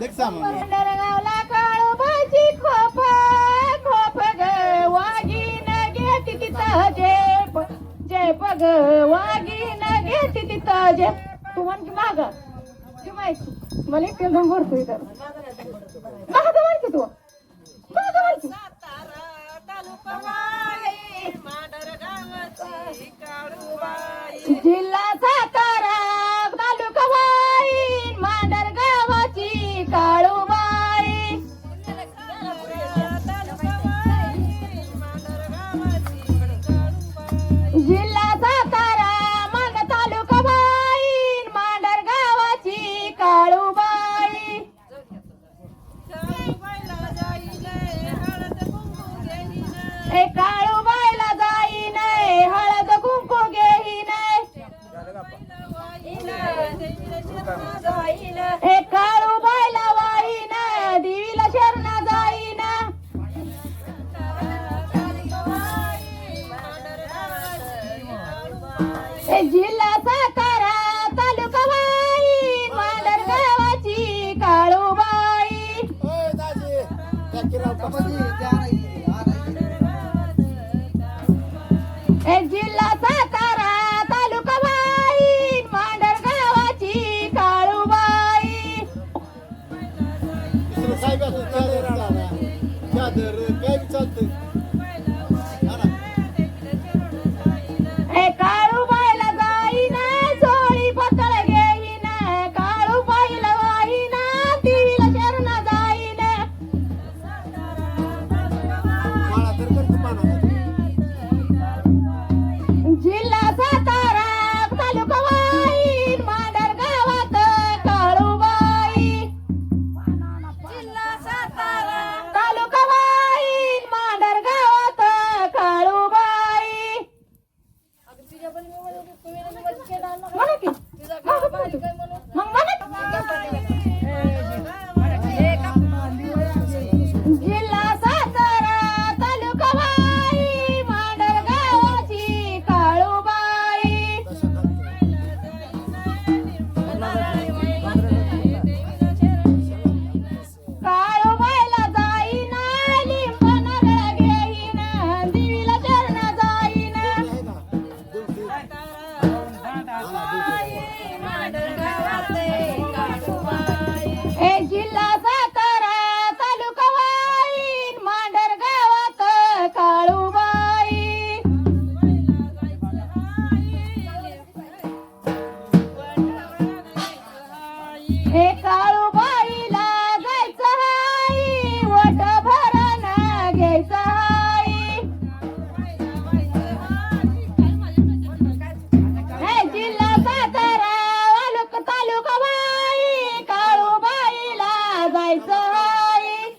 देख सामान गावला काळूबाईची खोप खोप ग वागीन घेती तिथं जेप जेप ग वागीन घेती तिथं जेप तू म्हण की माग ती माहिती मला एक तेल भरतोय तर माग म्हण की तू माग म्हण की जिल्हा सातारा तालुका वाईन मांडर गावाची काळूबाई जिल्हा सातारा मान तालुका वाईन मांडर गावाची काळूबाई ए काळूबाईला जाई नाही हळद कुंकू घेई नाही ए काळूबाईला वाईन देवीला शरण जाईन ए जिल्हा सातारा तालुका वाईन मांडर गावाची काळूबाई ए जिल्हा सातारा तालुका वाईन मांडर गावाची काळूबाई साहेब काय चालतंय ए काळूबाईला जाईन जोळी पतळ घेईन काळूबाईला वाईन देवीला शरण जाईन मला तर करतो पाना जिल्हा सातारा तालुका वाईन मांडर गावात काळूबाई जिल्हा सातारा तालुका वाईन मांडर गावात काळूबाई म्हणा की मग म्हणा जिल्हा सातारा तालुका वाईन मांडर गावाची काळूबाई काळूबाईला जाईन लिंब नारळ घेईन देवीला शरण जाईन ए जिल्हा सातारा तालुका वाईन मांडर गावात काळूबाई ए काळूबाईला जायचं हाई वट भरण घ्यायचं हाई ए जिल्हा सातारा तालुका वाई काळूबाईला जायचं हाई